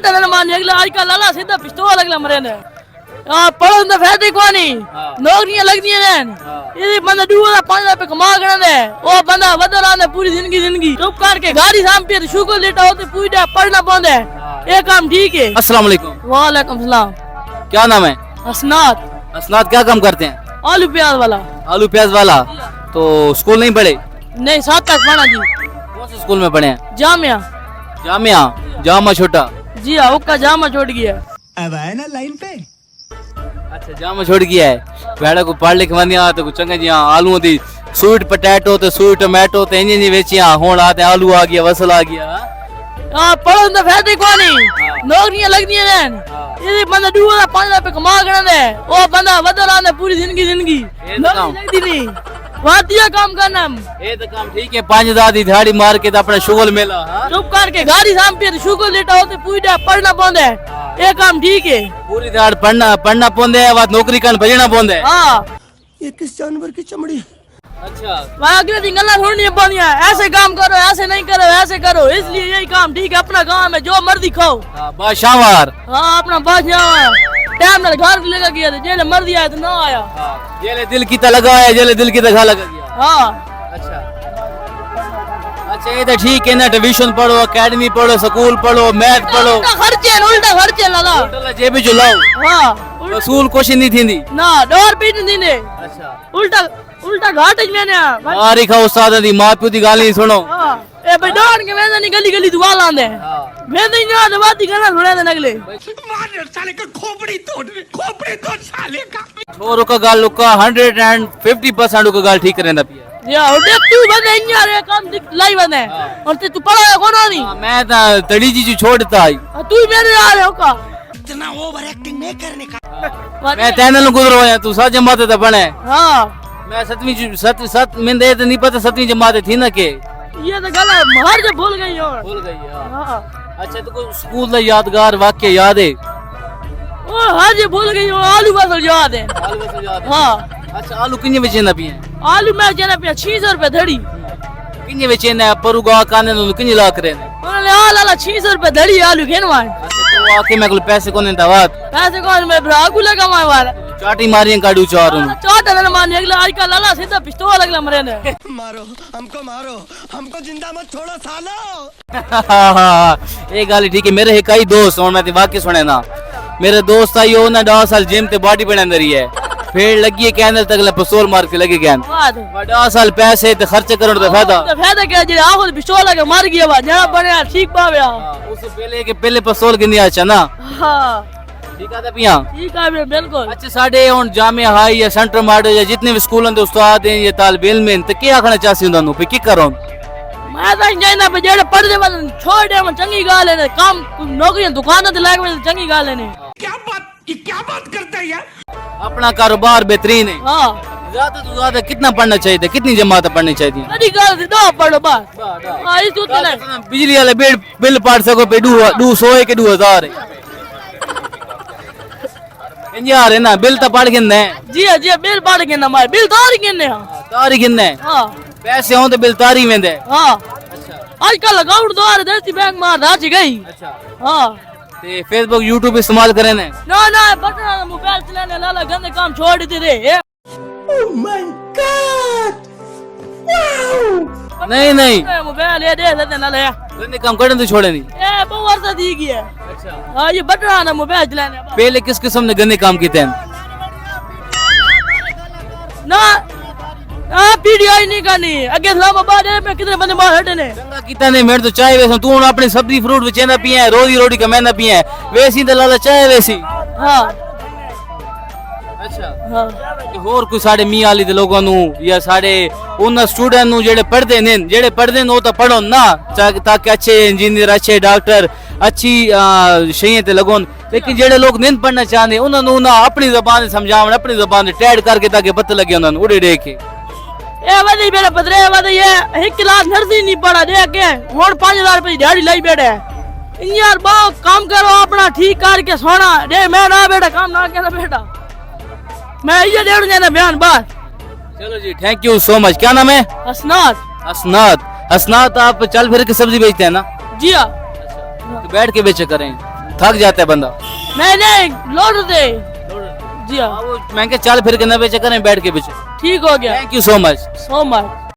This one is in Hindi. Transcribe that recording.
छोटा ना मान अगला आजकल लाला सीधा पिस्तौल अगला मरे ने पढ़ो तो फायदे को नहीं नौकरियां लगती हैं ये बंदा 2-5 रुपए कमा गना दे वो बंदा बदल आने पूरी जिंदगी चुप करके गाड़ी साम पे शुगर लेटा होते पूरा पढ़ना बंद है ये काम ठीक है। अस्सलाम वालेकुम। वालेकुम सलाम। क्या नाम है? असनाद। असनाद क्या काम करते हैं? आलू प्याज वाला। आलू प्याज वाला। तो स्कूल नहीं पढ़े? नहीं 7 तक पढ़ा जी। कौन से स्कूल में पढ़े हैं? जामिया। जामिया जामा छोटा? जी हाँ उसका जामा छोड़ गया। अब आए ना लाइन पे। अच्छा जामा छोड़ गया है। भेड़ा को पढ़ लिख वनिया तो कुछ चंगा जी आलू दी स्वीट पोटैटो तो स्वीट टोमेटो तो इंजी बेचिया होण आते आलू आ गया वसल आ गया। पढ़ो तो फायदे को नहीं नौकरियां लगती हैं ये बंदा 2-5 रुपए कमा गना दे वो बंदा बदल आने पूरी जिंदगी लगती नहीं वादिया काम करना ये तो काम ठीक है 5,000 दी दिहाड़ी मार के तो अपना शुगल मेला चुप करके गाड़ी साम पे शुगर लेटा होते पूरा पढ़ना बंद है ये काम ठीक है। पूरी दिहाड़ी पढ़ना पौंदे है बात नौकरी करन भेजना पौंदे है। हां ये किस जानवर की चमड़ी। अच्छा भाई अगले दिन गल्ला थोड़ी नहीं ऐसे काम करो ऐसे नहीं करो ऐसे करो इसलिए यही काम ठीक है अपना काम है जो मर्जी खाओ। बादशाहवार। हां अपना बादशाहवार टाइम ना घर लेकर गया था जेल मर्जी आया तो ना आया। जेले दिल की लगा है जेले दिल की लगा गया। हां अच्छा अच्छा ये तो ठीक है ना ट्यूशन पढ़ो एकेडमी पढ़ो स्कूल पढ़ो मैथ पढ़ो उल्टा खर्चे लाला उल्टा जेबी जो लाओ। हां वसूल क्वेश्चन नहीं थींदी ना डोर पीट नहीं दे। अच्छा उल्टा घाट लेने मारी खा उस्ताद दी मां प्यो दी गाली सुनो। हां ए भाई डोर के वेंदा नहीं गली दुआ लांदे वेंदा ही ना दवाती करना थोड़े दिन अगले मार साले का खोपड़ी तोड़ साले का। छोरो का गाल लुका 150% का गाल ठीक करेंदा पिया या उडे तू बने यार ये काम लाई बने और तू पढ़ा कौन नहीं। मैं ता तड़ी जी छोड़ता आई तू मेरे आ रहे हो का इतना ओवर एक्टिंग नहीं करने का। मैं तैनल गुजरो है तू सा जमात ते बने। हां मैं 7वीं में दे तो नहीं पता 7वीं जमात थी ना के ये तो गला मार के भूल गई हो भूल गई। हां अच्छा तो कोई स्कूल का यादगार वाक्य याद है? ओ हां जी भूल गई हो आलू बसल याद है। आलू बसल याद है। हां अच्छा आलू किन्ने बेचेंदा पिए? आलू मैं जेना पे 600 रुपए धड़ी किन्ने बेचेंदा परुगा काने नु किन्ने ला करे उन्होंने आला 600 रुपए धड़ी आलू खेनवान। अच्छा तो आके मैं कोल पैसे कोने दवात पैसे कौन मैं भ्रागु लगा मार वाला चाटी मारियां काडू चार चाटा ना मान अगला आजकल लाला सीधा पिस्तौल अगला मरे ने मारो हमको जिंदा मत छोड़ो सालो। ये गाली ठीक है मेरे है कई दोस्त और मैं ते वाक्य सुने ना मेरे दोस्त आई हो ना 10 साल जिम ते बॉडी बनांदा रही है फिर लगी है कैंडल तक पिस्तौल मार के लगे गया 10 साल पैसे ते खर्च करण दा फायदा क्या जे आखो पिस्तौल लगे मार गया बा जना बने ठीक पावे उससे पहले पिस्तौल गिनी अच्छा ना। हां ठीक है पिया ठीक है बिल्कुल। अच्छा साडे हुन जामिया हाई या सेंटर माडो या जितने भी स्कूलों दे उस्ताद हैं ये तालिब इल्म हैं ते क्या आखना चाहसी उन्हां नु पे की करो मैं तो जाना पे जेड़े पढ़दे वाले छोड़ दे में चंगी गाल है काम नौकरी दुकान ते लाग में चंगी गाल है। क्या बात करता है यार। अपना कारोबार बेहतरीन है। हां ज्यादा तो ज्यादा कितना पढ़ना चाहिए कितनी जमात पढ़नी चाहिए? बड़ी गाल से दो पढ़ो बस हां इस तो नहीं बिजली वाले बिल पढ़ सको पे 200 के 2000 यार है ना बिल तो पढ़ गिनने जी बिल पढ़ गिनना मार बिल तारी गिनने तारी गिनने। हां पैसे हो तो बिल तारी वेंदे। हां अच्छा आजकल अकाउंट द्वारा देती बैंक मार राजी गई। अच्छा हां ते फेसबुक यूट्यूब इस्तेमाल करे ने ना बटन मोबाइल चलाने लाला गंदे काम छोड़ दे रे। ओह माय गॉड वाओ नहीं मोबाइल ये दे लेते ना ले गंदे काम करने तो छोड़े नहीं ए बहुत वर्षा दी गई है। अच्छा हां ये बटन मोबाइल चलाने पहले किस किस्म ने गंदे काम किए हैं ना पीडीआई नहीं करनी अगे इस्लामाबाद में कितने बंदे मार हटे ने चंगा कीता ने मेरे तो चाय वैसे तू अपनी सब्जी फ्रूट बेचना पिए रोजी कमाना पिए वैसी तो लाला चाय वैसी। हां अच्छा हां और कोई साडे मियां वाली दे लोगों नु या साडे उन स्टूडेंट नु जेड़े पढ़दे ने ओ तो पढ़ो ना ताकि अच्छे इंजीनियर अच्छे डॉक्टर अच्छी शैयें ते लगोन लेकिन जेड़े लोग नहीं पढ़ना चाहते उन्होंने ना अपनी ज़बान समझावन अपनी ज़बान टैड करके ताकि पता लगे उन्होंने उड़े डे के ए वदी मेरे पदरे वदी ये एक क्लास नर्सरी नहीं पढ़ा दे के हुन 5000 रुपए दिहाड़ी लाई बैठे यार बा काम करो अपना ठीक करके सोना दे मैं ना बेटा काम ना करना बेटा मैं ये देड़ जाना बयान बात। चलो जी थैंक यू सो मच। क्या नाम है? असनाद आप चल फिर के सब्जी बेचते हैं ना? जी हां तो बैठ के बेचे करें थक जाता है बंदा। नहीं नहीं लौट दे जी हाँ मैं क्या चल फिर के 90 चक्कर में बैठ के पीछे। ठीक हो गया thank you so much. So much.